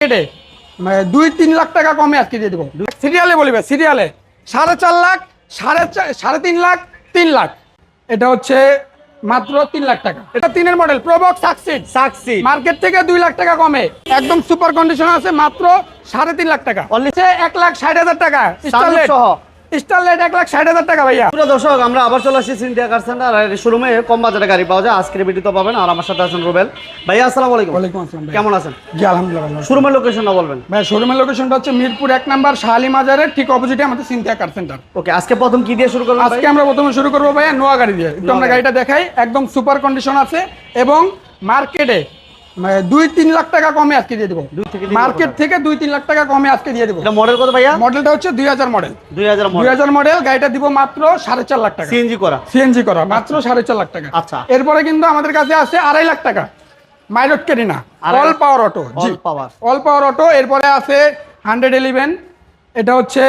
মার্কেটে 2-3 লাখ টাকা কমে আজকে দিয়ে দেবো। সিরিয়ালে বলিবে, সিরিয়ালে 4.5 লাখ, 3.5 লাখ, 3 লাখ। এটা হচ্ছে মাত্র 3 লাখ টাকা। এটা 3-এর মডেল প্রোবক্স সাকসিড মার্কেট থেকে 2 লাখ টাকা কমে, একদম সুপার কন্ডিশন আছে, মাত্র 3.5 লাখ টাকা। 1,60,000 টাকা স্টারলেট 1,60,000 টাকা ভাইয়া। পুরো দর্শক, আমরা আবার চলে আসছি সিনথিয়া কার সেন্টার আর শোরুমে কম বাজারে গাড়ি পাওয়া যায়। আজকের ভিডিওতে পাবেন আর আমার সাথে আছেন রুবেল ভাইয়া। আসসালামু আলাইকুম। ওয়ালাইকুম আসসালাম ভাই। কেমন আছেন? জি আলহামদুলিল্লাহ ভালো। শোরুমের লোকেশনটা বলবেন ভাই। শোরুমের লোকেশনটা হচ্ছে মিরপুর 1 নাম্বার শাহালি মাজারের ঠিক অপোজিটে আমাদের সিনথিয়া কার সেন্টার। ওকে, আজকে প্রথম কি দিয়ে শুরু করবেন? আজকে আমরা প্রথমে শুরু করবো ভাইয়া নোয়া গাড়ি দিয়ে। একটু আমরা গাড়িটা দেখাই, একদম সুপার কন্ডিশন আছে এবং মার্কেটে 2-3 লাখ টাকা কমে আজকে দিয়ে দেবো। মার্কেট থেকে 2-3 লাখ টাকা কমে আজকে দিয়ে দেবো। এটা মডেল কত ভাইয়া? মডেলটা হচ্ছে 2000 মডেল। 2000 মডেল। গাড়িটা দিব মাত্র 4.5 লাখ টাকা। সিএনজি করা মাত্র 4.5 লাখ টাকা। আচ্ছা, এরপরে কিন্তু আমাদের কাছে আছে 2.5 লাখ টাকা মাইলট কেরিনা all power auto. All power auto. এরপরে আছে 111, এটা হচ্ছে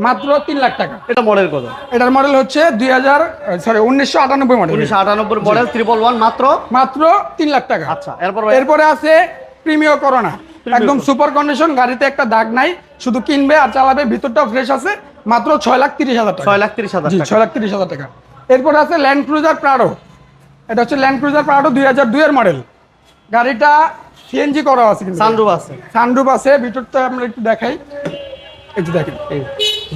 মাত্র 3 লাখ টাকা। এটা মডেল কত? এটার মডেল হচ্ছে 1998 মডেল। 1998 মডেল 111 মাত্র 3 লাখ টাকা। আচ্ছা, এরপরে আছে প্রিমিয়ার করোনা, একদম সুপার কন্ডিশন, গাড়িতে একটা দাগ নাই, শুধু কিনবে আর চালাবে, ভিতরটাও ফ্রেশ আছে, মাত্র 6,30,000 টাকা। 6,30,000 টাকা। এরপরে আছে ল্যান্ড ক্রুজার প্রাডো। এটা হচ্ছে ল্যান্ড ক্রুজার প্রাডো 2002 এর মডেল। গাড়িটা সিএনজি করা আছে, কিন্তু সানরুফ আছে। ভিতরটা আমরা একটু দেখাই, একটু দেখেন,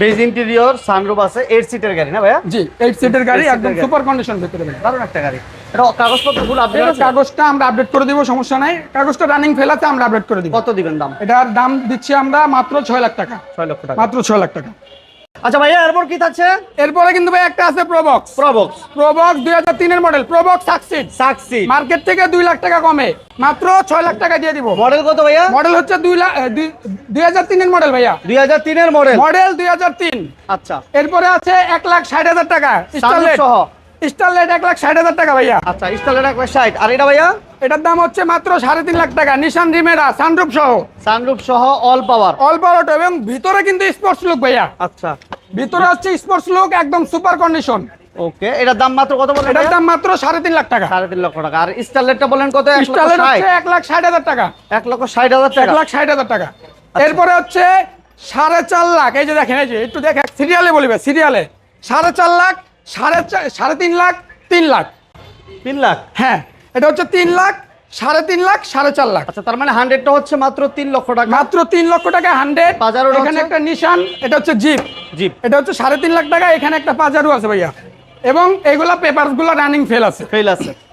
বেজ ইন্টেরিয়র, সানরুফ আছে। 8 সিটের গাড়ি না ভাইয়া? জি 8 সিটের গাড়ি, একদম সুপার কন্ডিশন ভিতরে। দারুণ একটা গাড়ি। এটা কাগজপত্র ফুল আপডেট আছে? কাগজটা আমরা আপডেট করে দিব, সমস্যা নাই। কাগজটা রানিং ফেল আছে, আমরা আপডেট করে দিব। কত দিবেন দাম? এটার দাম দিচ্ছি আমরা মাত্র 6 লাখ টাকা। 6 লক্ষ টাকা, মাত্র 6 লাখ টাকা। আচ্ছা ভাইয়া, এরপর কি থাকছে? এরপরে কিন্তু ভাই একটা আছে প্রোবক্স 2003 এর মডেল, প্রোবক্স সাকসিড মার্কেট থেকে 2 লাখ টাকা কমে, মাত্র 6 লাখ টাকা দিয়ে দিব। মডেল কত ভাইয়া? মডেল হচ্ছে 2003 এর মডেল ভাইয়া। 2003 এর মডেল 2003। আচ্ছা, এরপরে আছে 1,60,000 টাকা স্টারলেট 1,60,000 টাকা ভাইয়া। আচ্ছা, স্টারলেট 1,60,000। আর এটা ভাইয়া? এটার দাম হচ্ছে মাত্র 3.5 লাখ টাকা, নিশান রিমেরা সানরুফ সহ অল পাওয়ার অটো, এবং ভিতরে কিন্তু স্পোর্টস লুক ভাইয়া। আচ্ছা, ভিতরে হচ্ছে স্পোর্টস লুক, একদম সুপার কন্ডিশন। ওকে, এটার দাম মাত্র কত বলেন? এটার দাম মাত্র 3.5 লাখ টাকা। 3.5 লক্ষ টাকা। আর স্টারলেটটা বলেন কত? স্টারলেট হচ্ছে 1,60,000 টাকা। 1,60,000 টাকা। 1,60,000 টাকা। এরপরে হচ্ছে 4.5 লাখ। এই যে দেখেন, এই যে একটু দেখেন, সিরিয়ালে বলিবে, সিরিয়ালে 4.5 লাখ, 3.5 লাখ, 3 লাখ। 3 লাখ? হ্যাঁ, এটা হচ্ছে 3 লাখ, 3.5 লাখ, 4.5 লাখ। আচ্ছা, তার মানে 100টা হচ্ছে মাত্র 3 লক্ষ টাকা। মাত্র 3 লক্ষ টাকা 100। এখানে একটা নিশান, এটা হচ্ছে জিপ, এটা হচ্ছে 3.5 লাখ টাকা। এখানে একটা পাজারো আছে ভাইয়া, এবং এগুলা পেপারস গুলো রানিং ফেল আছে।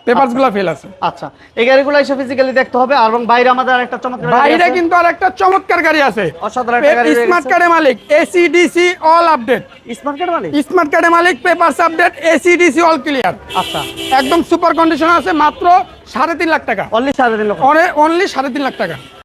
পেপারস গুলো ফেল আছে। আচ্ছা, এই গাড়িগুলো এসে ফিজিক্যালি দেখতে হবে। আর এবং বাইরে আমাদের আরেকটা চমৎকার বাইরে কিন্তু আরেকটা চমৎকার গাড়ি আছে, অসাধারণ একটা গাড়ি। স্মার্ট কার্ডের মালিক, এসিডিসি অল আপডেট। স্মার্ট কার্ডের মালিক, papers update, ACDC all clear. আচ্ছা, একদম সুপার কন্ডিশন আছে, মাত্র 3.5 লাখ টাকা। অনলি 3.5 লাখ। অনলি 3.5 লাখ টাকা।